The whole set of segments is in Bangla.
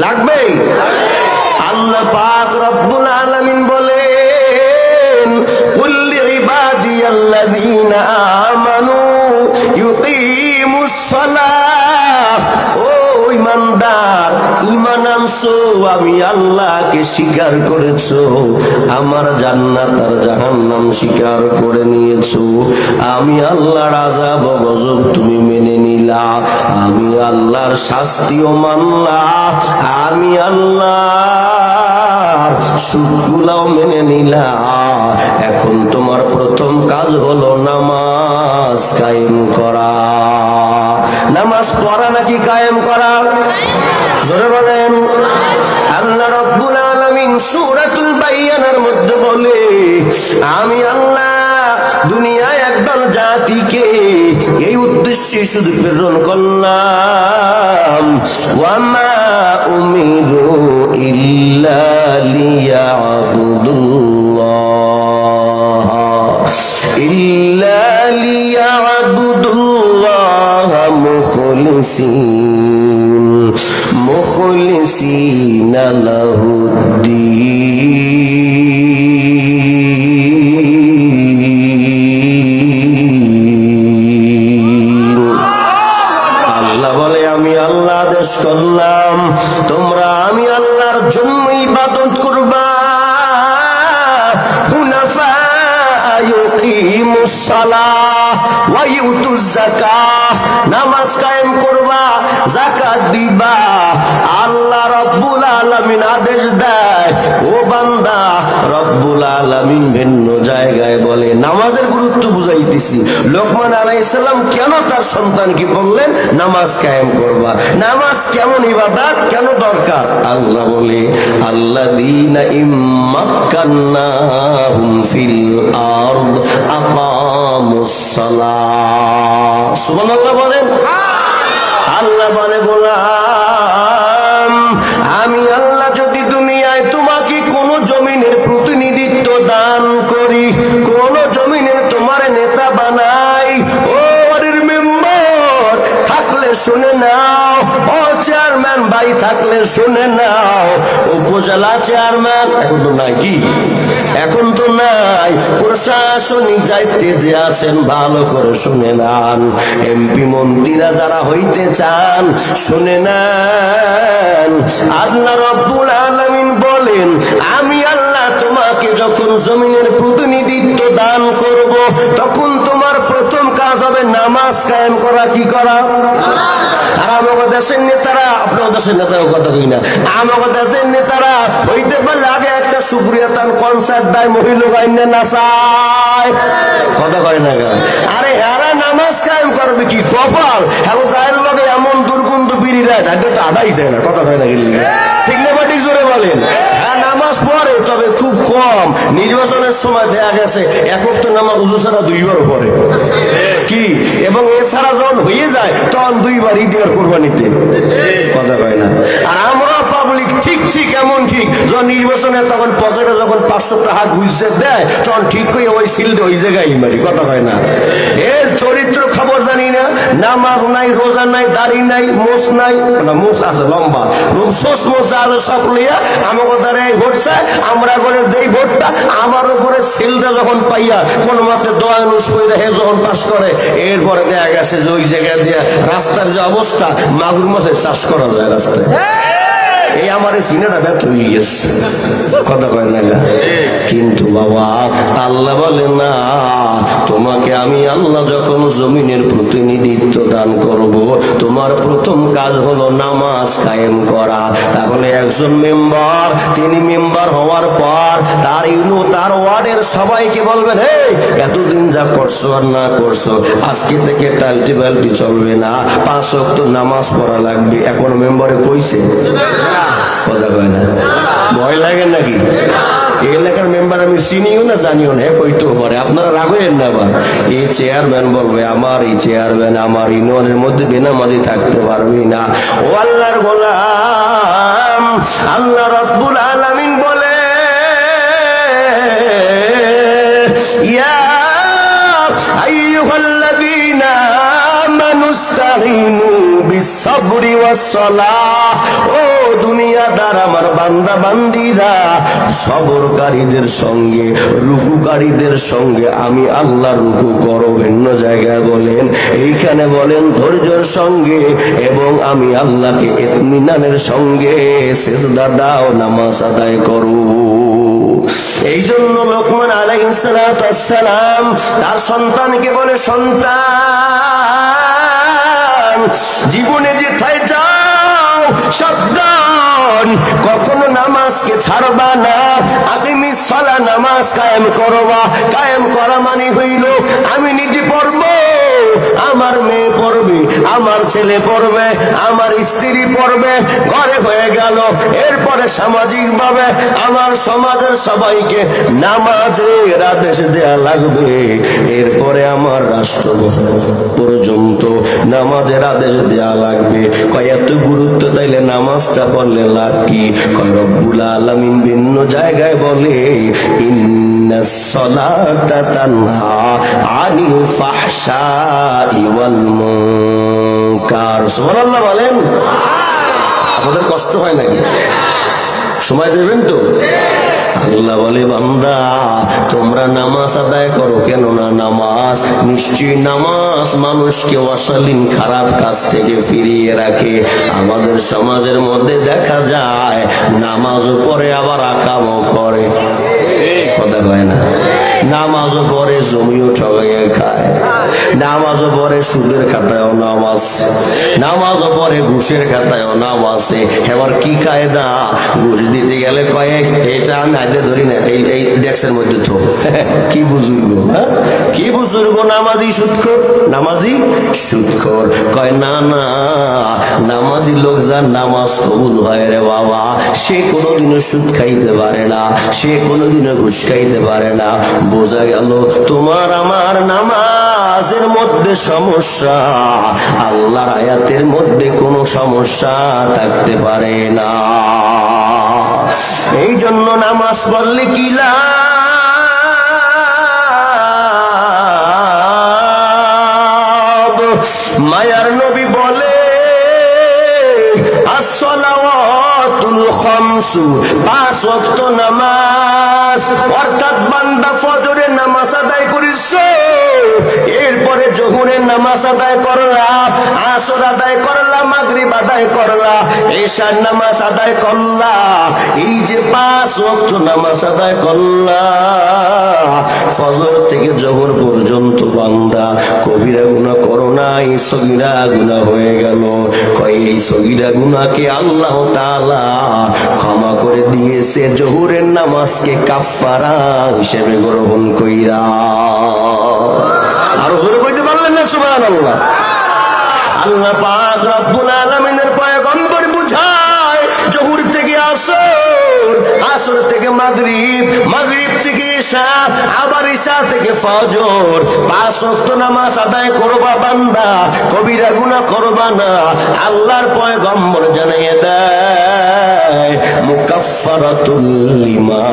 লাগবে। আল্লাহ পাক রব্বুল আলামিন বলেন, কুল লিইবাদিয়াল্লাযীনা আমানু ইউকিমুস সালাহ। ও ঈমানদার, ঈমান আনছো, আমি আল্লাহকে স্বীকার করেছো, আমার জান্নাত আর জাহান্নাম স্বীকার করে নিয়েছো, আমি আল্লাহর আযাব ও গজব তুমি মেনে নিলা, আমি আল্লাহর শাস্তিও মানলা, আমি আল্লাহর সুখগুলাও মেনে নিলা। এখন তোমার প্রথম কাজ হলো নামাজ কায়েম করা। নামাজ পড়া নাকি কায়েম করা? জোরে বলেন। আল্লাহ রাব্বুল আলামিন সূরাতুল বাইয়ানার মধ্যে বলে, আমি আল্লাহ দুনিয়ায় একদল জাতিকে এই উদ্দেশ্যে শুধু প্রেরণ করলাম, ওয়ামা উমিরু ইল্লা লিয়াবুদুল্লাহ মুখলিসিনা লাহুদ্দীন। আল্লাহ বলে, আমি আল্লাহ আদেশ করলাম তোমরা আমি আল্লাহর জন্য ইবাদত করবা, হুনাফা ইউকিমুস সালাহ ওয়া ইউতুজ যাকাহ, নামাজ কায়েম করবা, যাকাত দিবা। আল্লাহ রব্বুল আলামিন আদেশ দেয়, ও বান্দা, রব্বুল আলামিন ভিন্ন জায়গায় বলে, নামাজের গুরুত্ব বুঝাইতেছি। লোকমান আলাইহিস সালাম কেন তার সন্তানকে বললেন নামাজ কায়েম করবা? নামাজ কেমন ইবাদত, কেন দরকার? আল্লাহ বলে, আল্লাযীনা ইম্মাক্কান্নাহুম ফিল আরদ আকামুস সালাহ। সুবহানাল্লাহ বলেন। আল্লাহ বলে, গোলাম, আমি আল্লাহ যদি দুনিয়ায় তোমাকে কোন জমিনের প্রতিনিধিত্ব দান করি, কোন জমিনের তোমার নেতা বানাই, ও বাড়ির মেম্বার থাকলে শুনে নাও, ও চেয়ারম্যান ভাই থাকলে শুনে নাও, উপজেলা চেয়ারম্যান এখন তো নাই, কি এখন তো নাই, প্রশাসনিক দায়িত্বে যে আছেন ভালো করে শুনে নেন, এমপি মন্ত্রীরা যারা হইতে চান শুনে নেন। আল্লাহ রাব্বুল আলামিন বলেন, আমি আল্লাহ তোমাকে যখন জমিনের প্রতিনিধিত্ব দান করব, তখন তোমার প্রথম কাজ হবে নামাজ কায়েম করা। কি করা? আর আমাদের দেশের নেতারা, আপনার দেশের নেতাও কথা কই না, আমাদের দেশের নেতারা হইতে পারলে আগে একটা শুকরিয়া তান কনসার্ট দেয়, মহিলা গাইনে নাচায়, কথা কয় না। আরে হেরা নামাজ কায়েম করবে কি কপাল, এখন গায়ের লগে এমন দুর্গন্ধ বিড়িরা থাকে তো আদাই যায় না, কথা কয় না, ঠিক না? বাটি জোরে বলেন। হ্যাঁ, নামাজ পড়ে, তবে খুব কম। নির্বাচনের সময় দেখা গেছে একক তো নামাজ উজু ছাড়া দুইবার পড়ে, কি, এবং এছাড়া যখন হয়ে যায় তখন দুইবার ঈদের কোরবানিতে, কথা কয় না। আর আমরা পাবলিক ঠিক ঠিক এমন ঠিক, যখন নির্বাচনে তখন পকেটে যখন 500 টাকা ঘুষে দেয়, তখন ঠিক করে ওই সিলটা ওই জায়গায় মারি, কথা কয় না। এর চরিত্র খবর জানি না, নামাজ নাই, রোজা নাই, দাড়ি নাই, মোষ নাই, না মোষ আছে লম্বা, সোস মোষ আছে সব লইয়া আমাকে দ্বারা ভোট চায়, আমরা করে দেই ভোটটা, আমার উপরে সিলটা যখন পাইয়া কোন মতে দয়ানুষ করে হে যখন পাস করে, এরপরে দেখা গেছে যে ওই জায়গায় দিয়ে রাস্তার যে অবস্থা, মাগুর মাছের চাষ করা যায় রাস্তায়। এই আমার এই সিনেটা ব্যর্থ হয়ে গেছে, কথা কয় না। কিন্তু বাবা আল্লাহ বলে, না, তোমাকে আমি আল্লাহ যখন জমিনের প্রতিনিধিত্ব দান করব, তোমার প্রথম কাজ হলো নামাজ কায়েম করা। তাহলে একজন মেম্বার, তিনি মেম্বার হওয়ার পর তার তার ওয়ার্ডের সবাইকে বলবেন, হে, এতদিন যা করছো আর না করছো, আজকে থেকে টালটি বালটি চলবে না, 5 ওয়াক্ত নামাজ পড়া লাগবে। এখন মেম্বারে কইছে, কথা কয় না, ভয় লাগে নাকি? এই এলাকার মেম্বার আমি চিনিও না, জানিও না, কইতেও পারে, আপনারা রাগ হইেন না। আবার এই চেয়ারম্যান বলবে, আমার এই চেয়ারম্যান আমার ইউনিয়নের মধ্যে বেনামাজি থাকতে পারবি না। ও আল্লাহর গোলাম, আল্লাহ রাব্বুল আলামিন বলে, ইয়া আইয়ুহাল্লাযীনা আমানুস্তাঈনু বিস-সাবরি ওয়াস-সালাহ। ও দুনিয়া আর আমার বান্দা বান্দিরা সবরকারীদের সঙ্গে রুকুকারীদের সঙ্গে আমি আল্লাহ রুকু করো। ভিন্ন জায়গায় বলেন, এইখানে বলেন ধৈর্যের সঙ্গে এবং আমি আল্লাহকে ইতমিনানের সঙ্গে সিজদা দাও, নামাজ আদায় করো। এই জন্য লোকমান আলাইহিস সালাম তার সন্তানকে বলে, সন্তান জীবনে যেথায় যাও সাবধান, কখনো নামাজকে ছাড়বা না। আকিমিস সালাহ, নামাজ কায়েম করবা। কায়েম করা মানে হইল আমি নিজে পড়ব, আমার মেয়ে পড়বে, আমার ছেলে পড়বে, আমার স্ত্রী পড়বে, ঘরে হয়ে গেল। এরপরে সামাজিক ভাবে আমার সমাজের সবাইকে নামাজের আদেশ দেয়া লাগবে। এরপরে আমার রাষ্ট্র পর্যন্ত নামাজের আদেশ দেয়া লাগবে। কয় এত গুরুত্ব তাইলে নামাজটা পড়লে লাভ কি? কয় রব্বুল আলামিন ভিন্ন জায়গায় বলে, ইন্নাস সালাতা তানহা আনিল ফাহশাই ওয়াল মুনকার। সুবহানাল্লাহ বলেন। আপনাদের কষ্ট হয় নাকি? সময় দেবেন তো? আল্লাহ বলে, বান্দা তোমরা নামাজ আদায় করো। কেন না? নামাজ, নিশ্চয়ই নামাজ মানুষকে অশালীন খারাপ কাজ থেকে ফিরিয়ে রাখে। আমাদের সমাজের মধ্যে দেখা যায় নামাজও পড়ে আবার আকামও করে, কথা কয় না। নামাজও পড়ে জমিও ঠগাইয়া খায়, নামাজও পড়ে সুদের খাতায়ও নাম আছে, নামাজও পড়ে ঘুষের খাতায়ও নাম আছে। এবার কি কায়দা? ঘুষ দিতে গেলে কয়েক এটা নাইতে ধরি না, এই ডেস্কের মধ্যে তো কি বুজুর্গ, কি বুজুর্গ নামাজি সুদখোর, নামাজি সুদখোর। কয় না না, নামাজি লোক যার নামাজ কবুল হয় রে বাবা, সে কোনোদিনও সুদ খাইতে পারে না, সে কোনোদিনও ঘুষ খাইতে পারে না। বোঝা গেল তোমার আমার নামাজের মধ্যে সমস্যা, আল্লাহর আয়াতের মধ্যে কোনো সমস্যা থাকতে পারে না। এই জন্য নামাজ পড়লে কি লাভ? মায়ার নবী বলে, আসসালাওয়াতুল খামসু, 5 ওয়াক্ত নামাজ, অর্থাৎ বান্দা ফজরের নামাজ আদায় করেছে, এরপরে জোহরের নামাজ আদায় করলা, আসর আদায় করলা, মাগরিব আদায় করলা, এশার নামাজ আদায় করলা। এই যে 5 ওয়াক্ত নামাজ আদায় করলা, ফজর থেকে জোহর পর্যন্ত বান্দা কবিরা গুনাহ করো নাই, সগীরা গুনাহ হয়ে গেল। কয় এই সগীরা গুনাহকে আল্লাহ তাআলা ক্ষমা করে দিয়েছে জোহরের নামাজকে কাফারা হিসেবে গ্রহণ কইরা। আর জোরে কইতে পারলেন না সুবহানাল্লাহ? আল্লাহ পাক রব্বুল আলামিনের পয়গম্বর বুঝায় জোহর থেকে আসর, আসর থেকে মাগরিব, মাগরিব থেকে ঈশা, আবার ঈশা থেকে ফজর। 5 ওয়াক্ত নামাজ আদায় করবা বান্দা, কবিরা গুনাহ করবা না। আল্লাহর পয়গম্বর জানিয়ে দেয়, মুকাফফারাতুল লিমা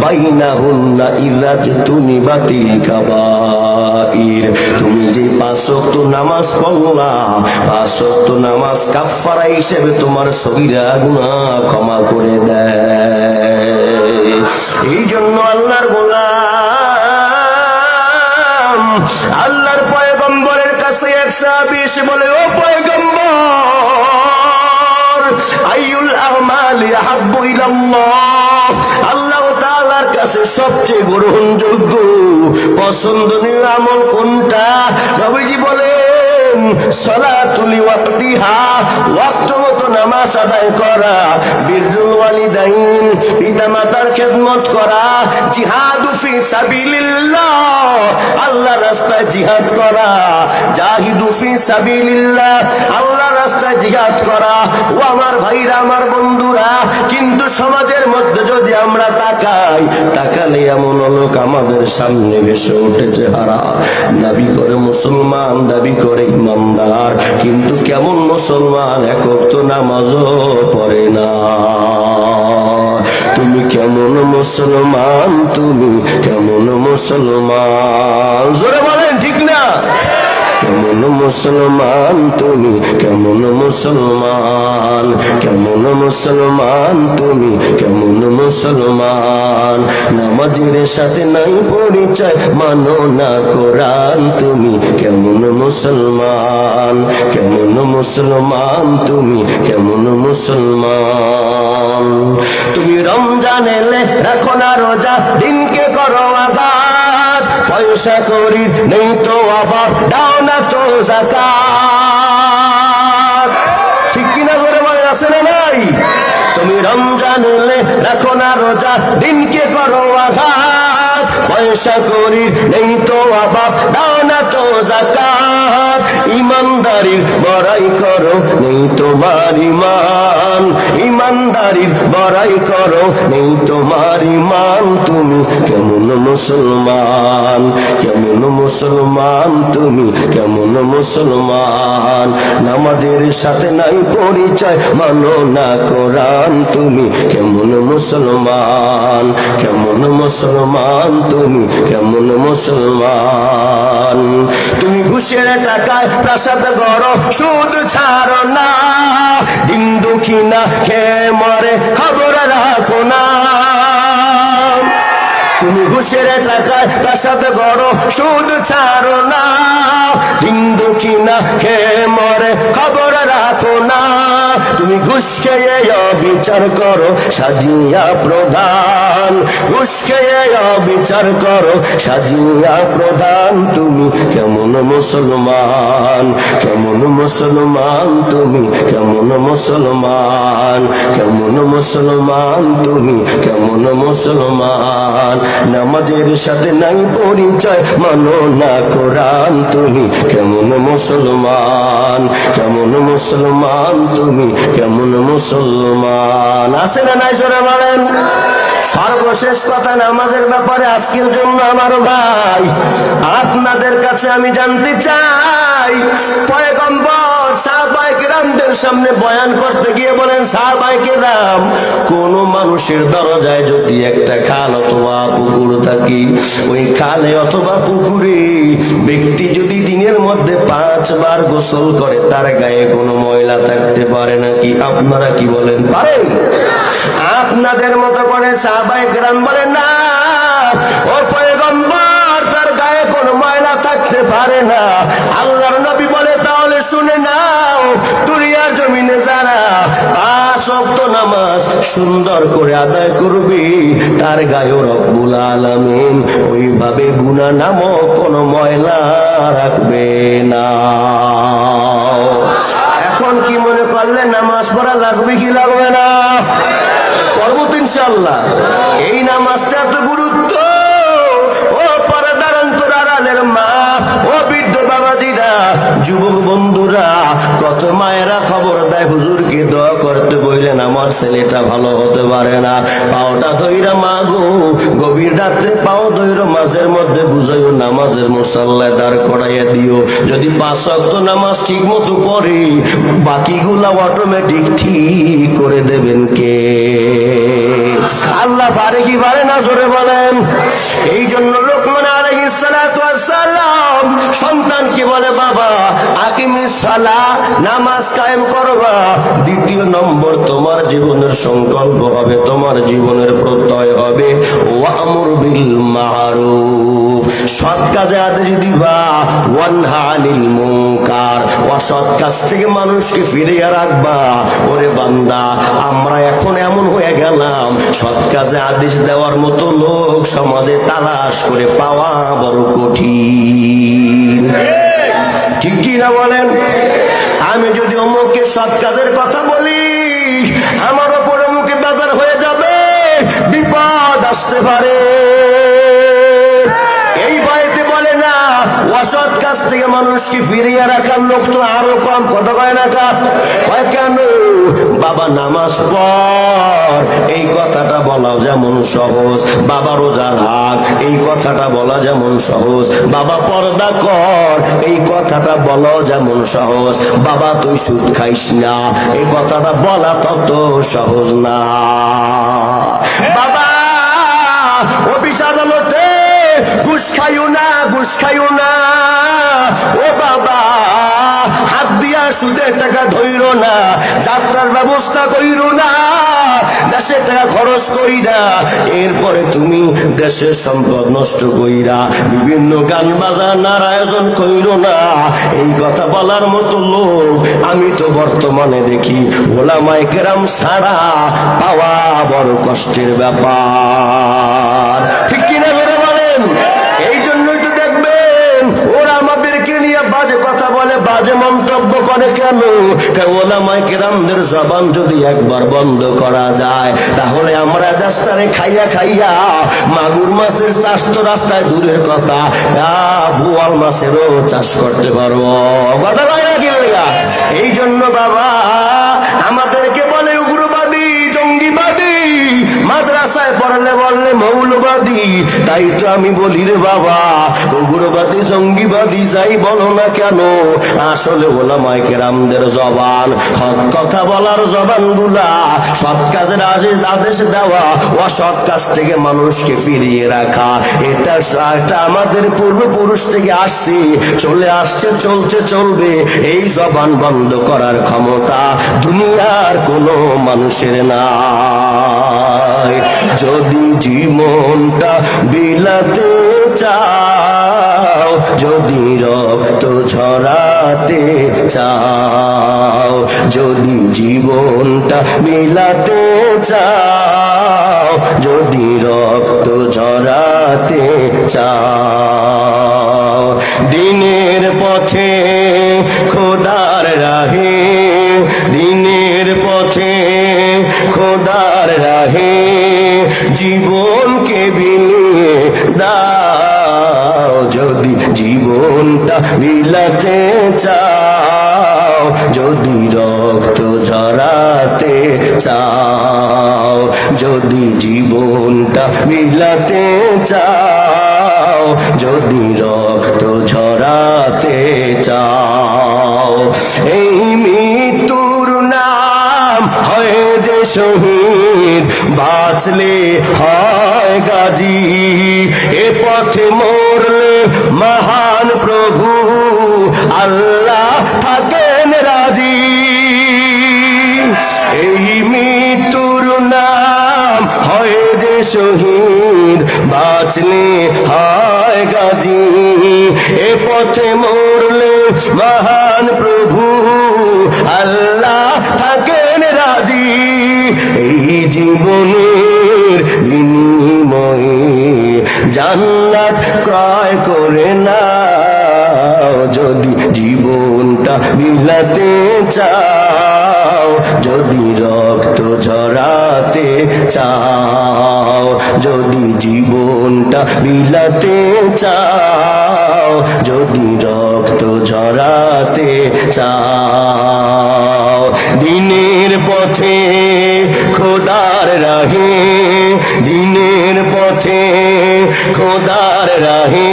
বাইনাহুন্না ইযা তুনিবাতিল কাবাইর। তুমি যে 5 ওয়াক্ত নামাজ পড়লা, 5 ওয়াক্ত নামাজ কাফফারা হিসেবে তোমার সগীরা গুনাহ ক্ষমা করে দেয়। এই জন্য আল্লাহর গোলাম আল্লাহর পয়গম্বরের কাছে এক সাহাবী এসে বলে, ও পয়গম্বর, আইয়ুল আমালি আহাব্বু ইলাল্লাহ, আল্লাহ তাআলার কাছে সবচেয়ে গ্রহণযোগ্য পছন্দনীয় আমল কোনটা? নবীজি বলেন, সালাতুল ওয়াক্তিহা, ওয়াক্ত মতো নামাজ আদায় করা, বিররুল ওয়ালিদাইন, পিতামাতার খেদমত করা, জিহাদু ফি সাবিলিল্লাহ, আল্লাহর রাস্তায় জিহাদ করা, জাহিদু ফি সাবিলিল্লাহ, আল্লাহর রাস্তায় জিহাদ করা। ও আমার ভাইরা, আমার বন্ধুরা, কিন্তু সমাজের মধ্যে যদি আমরা তাকালে এমন লোক আমাদের সামনে ভেসে উঠেছে, হারা দাবি করে মুসলমান, দাবি করে ইমানদার, কিন্তু কেমন মুসলমান, এক ওয়াক্ত নামাজও পড়ে না। তুমি কেমন মুসলমান, তুমি কেমন মুসলমান? জোরে বলেন ঠিক না? কেমন মুসলমান তুমি, কেমন মুসলমান, কেমন মুসলমান তুমি, কেমন মুসলমান। নামাজের সাথে নাই পরিচয়, মানো না কোরআন তুমি, কেমন মুসলমান, কেমন মুসলমান তুমি, কেমন মুসলমান। তুমি রমজান এলে রাখো না রোজা, দিনকে করো আঘাত, পয়সা করি নেই তো আবার দাও না তো যাকাত। ঠিক কিনা করে বলে, আছে না নাই? তুমি রমজান এলে রাখো না রোজা, দিনকে করো আঘাত, পয়সা করি নেই তো আবার দাও না তো যাকাত। ইমানদারির বড়াই করো নেই তোমার ইমান, ইমানদারির বড়াই করো নেই তোমার ইমান। তুমি কেমন মুসলমান, কেমন মুসলমান তুমি, কেমন মুসলমান। নামাজের সাথে নাই পরিচয়, মানো না কোরআন তুমি, কেমন মুসলমান, কেমন মুসলমান তুমি, কেমন মুসলমান। তুমি ঘুষের টাকায় প্রাসাদ গড়ো, সুদ ছাড়ো না, দিন দুঃখী না খেয়ে মরে খবর রাখো না। তুমি ঘুষের টাকায় প্রাসাদ গড়ো, সুদ ছাড়ো না, দিন দুঃখী না খেয়ে মরে খবর রাখো না। তুমি ঘুষ খেয়ে অবিচার করো সাজিয়া প্রধান, ঘুষ খেয়ে অবিচার করো সাজিয়া প্রধান। তুমি কেমন মুসলমান, কেমন মুসলমান তুমি, কেমন মুসলমান, কেমন মুসলমান তুমি, কেমন মুসলমান। নামাজের সাথে নাই পরিচয়, মানো না কোরআন তুমি, কেমন মুসলমান, কেমন মুসলমান তুমি, কেমন মুসলমান। আছে না নাই জোরে বলেন? সর্বশেষ কথা নামাজের ব্যাপারে আজকের জন্য আমার ভাই, আপনাদের কাছে আমি জানতে চাই, পয়গম্বর সাহাবায়ে কেরামদের সামনে বয়ান করতে গিয়ে বলেন, সাহাবায়ে কেরাম, কোন মানুষের দরজায় যদি একটা খাল অথবা পুকুর থাকে, ওই খালে অথবা পুকুরে ব্যক্তি যদি দিনের মধ্যে 5 বার গোসল করে, তার গায়ে কোনো ময়লা থাকতে পারে নাকি? আপনারা কি বলেন, পারেন? আপনাদের মতো করে সাহাবায়ে কেরাম বলেন না, ও পয়গম্বর, তার গায়ে কোনো ময়লা থাকতে পারে না। আল্লাহর নবী বলে, তাহলে শুনে নাও, দুনিয়ার জমিনে যারা 5 ওয়াক্ত নামাজ সুন্দর করে আদায় করবে, তার গায়ে রব্বুল আলামিন ওইভাবে গুনাহ নামক কোনো ময়লা রাখবে না। এখন কি মনে করলে নামাজ পড়া লাগবে কি লাগবে না? পড়বো তো ইনশাআল্লাহ। এই নামাজটা এত গুরুত্ব, ও পর্দার অন্তর আড়ালের মা, ও বৃদ্ধ বাবাজিরা, যুবক বন্ধুরা, কত মায়েরা খবর দেয় হুজুরকে দোয়া করতে বললেন, আমার ছেলেটা ভালো হতে পারে না, পাওটা ধইরা মা গো, গভীর রাত্রে পাও ধইরা মাঝের মধ্যে বুঝাইও, নামাজের মুসাল্লায় দাঁড় করাইয়া দিও। যদি 5 ওয়াক্ত নামাজ ঠিক মতো পড়ে, বাকিগুলা অটোমেটিক ঠিক করে দেবেন কে? আল্লাহ। পারে কি পারে না জোরে বলেন? এই জন্য লোকমান আলাইহিস সালাতু ওয়াস সালাম সন্তানকে বলে, বাবা আকিমিস সালাহ, নামাজ কায়েম করবা। দ্বিতীয় নম্বর তোমার জীবনের সংকল্প হবে, তোমার জীবনের প্রত্যয় হবে, ওয়ামুর বিল মারুফ, সৎ কাজে আদেশ দিবা, ওয়ানহা আনিল মুনকার, অসৎ কাজ থেকে মানুষকে ফিরিয়ে রাখবা। ওরে বান্দা, আমরা এখন এমন হয়ে গেলাম, সৎ কাজে আদেশ দেওয়ার মতো লোক সমাজে তালাশ করে পাওয়া বড় কঠিন। ঠিক কি না বলেন? আমি যদি অমুকের সৎ কাজের কথা বলি, আমার ওপর অমুকে বাজার হয়ে যাবে, বিপদ আসতে পারে, এই ভয়তে বলে না। অসৎ কাজ থেকে মানুষকে ফিরিয়ে রাখার লোক তো আরো কম। কথা কয় না কা? কয় কেন? বাবা নামাজ পড়, এই কথাটা বলা যেমন সহজ, বাবা রোজার হাত, এই কথাটা বলা যেমন সহজ, বাবা পর্দা কর, এই কথাটা বলা যেমন সহজ, বাবা তুই সুদ খাইস না, এই কথাটা বলা তত সহজ না। বাবা অফিস আদালতে ঘুষ খাইও না, ঘুষ খাইও না। ও বাবা সুদের টাকা ধইর না, যাত্রার ব্যবস্থা কইর না, দেশের টাকা খরচ কইরা এরপরে তুমি দেশের সম্পদ নষ্ট কইরা বিভিন্ন গান বাজানার আয়োজন কইর না। এই কথা বলার মতো লোক আমি তো বর্তমানে দেখি ওলামায়ে কেরাম ছাড়া পাওয়া বড় কষ্টের ব্যাপার। ঠিক কিনা করে বলেন? এই জন্যই তো দেখবেন ওরা আমাদেরকে নিয়ে বাজে কথা বলে, বাজে মন্তব্য করে। কেন? ওলামায়ে কেরামদের জবান যদি একবার বন্ধ করা যায় তাহলে আমরা দেশটারে খাইয়া খাইয়া মাগুর মাছের চাষ তো রাস্তায় দূরের কথা, বোয়াল মাছেরও চাষ করতে পারবো। কথা হয় না কি? এই জন্য বাবা আমাদেরকে বলে উগ্রবাদী, জঙ্গিবাদী, মাদ্রাসায় পড়ালে বললে মৌলবাদী। তাই তো আমি বলি রে বাবা, উগ্রবাদী জঙ্গিবাদী যাই বলো না কেন, আসলে ওলামায়ে কেরামদের জবান, হক কথা বলার জবান গুলা, সৎ কাজের আদেশ দেওয়া, অসৎ কাজ থেকে মানুষকে ফিরিয়ে রাখা, এটা আমাদের পূর্বপুরুষ থেকে আসছে, চলে আসছে, চলছে, চলবে। এই জবান বন্ধ করার ক্ষমতা দুনিয়ার কোনো মানুষের নাই। যদি জীবনটা বিলাতে চাও, যদি রক্ত ঝরাতে চাও, যদি জীবনটা বিলাতে চাও, যদি রক্ত ঝরাতে চাও, দিনের পথে খোদার রাহে, দিনের পথে খোদার রাহে জীবনকে বিলিয়ে দাও। যদি জীবনটা বিলাতে চাও, যদি রক্ত ঝরাতে চাও, যদি জীবনটা বিলাতে চাও, যদি রক্ত ঝরাতে চাও, এই মৃত্যুর নাম হয় যে শহীদ, বাঁচলে হয় গাজী, এ পথে মরলে মহান প্রভু আল্লাহ থাকেন রাজি। এই মৃত্যুর নাম হয় যে শহীদ, বাঁচলে হয় গাজী, এ পথে মরলে মহান প্রভু আল্লাহ থাকেন রাজি। এই জীবনের বিনিময়ে জান্নাত ক্রয় করে নাও, যদি জীবনটা বিলাতে চাও, যদি রক্ত ঝরাতে চাও, যদি জীবনটা বিলাতে চাও, যদি রক্ত ঝরাতে চাও, দিনের পথে খোদার রাহে, দিনের পথে খোদার রাহে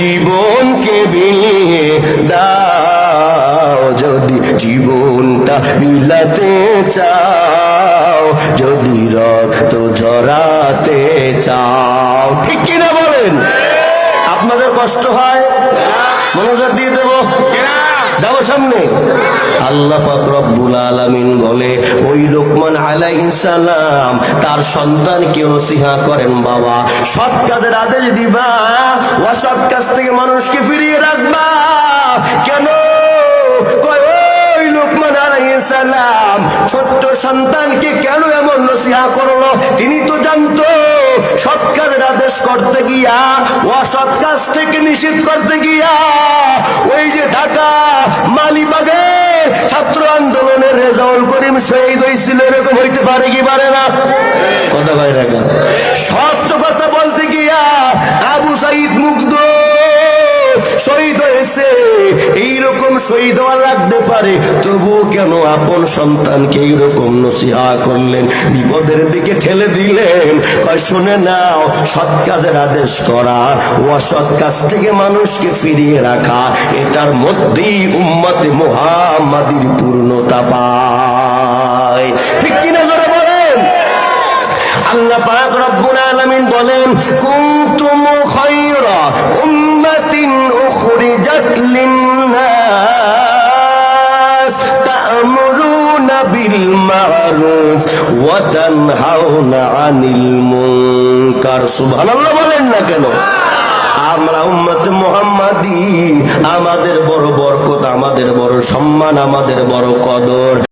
জীবনকে বিলিয়ে দাও। যদি জীবনটা বিলাতে চাও, যদি রক্ত ঝরাতে চাও। ঠিক কিনা বলেন? আপনাদের কষ্ট হয়? মনোযোগ দিয়ে দেবো, যাবো সামনে। আল্লাহ পাক রব্বুল আলামিন বলে, ওই লোকমান আলাইহিস সালাম তার সন্তানকে নসিহত করেন, বাবা সৎ কাজের আদেশ দিবা, অসৎ কাজ থেকে মানুষকে ফিরিয়ে রাখবা। কেন? ওই লোকমান আলাইহিস সালাম ছোট্ট সন্তানকে কেন এমন নসিহত করলো? তিনি তো জানতো সৎ কাজের আদেশ করতে গিয়া, অসৎ কাজ থেকে নিষেধ করতে গিয়া, ওই যে ঢাকা মালিবাগে ছাত্র আন্দোলনের রেজাউল করিম শহীদ হয়েছিল, এরকম হইতে পারে কি পারে না? কথা ভাই রাখা, সত্য কথা বলতে গিয়া আবু সাইদ মুগ্ধ শহীদ হয়েছে, এইরকম শহীদ হওয়া লাগতে পারে, তবুও কেন আপন সন্তানকে এইরকম নসিহত করলেন, বিপদের দিকে ঠেলে দিলেন? কয় শুনে নাও, সৎ কাজের আদেশ করা, অসৎ কাজ থেকে মানুষকে ফিরিয়ে রাখা, এটার মধ্যেই উম্মতে মুহাম্মাদির পূর্ণতা পায়। ঠিক কিনা জোরে বলেন? আল্লাহ পাক রব্বুল আলামিন বলেন, কুনতুম খায়রা উম্মাতিন উখরিজাত লিন্নাস মা'রুফ ওয়া তানহাউনা আনিল মুনকার। সুবহানাল্লাহ বলেন না কেন? আমরা উম্মত মুহাম্মাদি, আমাদের বড় বরকত, আমাদের বড় সম্মান, আমাদের বড় কদর।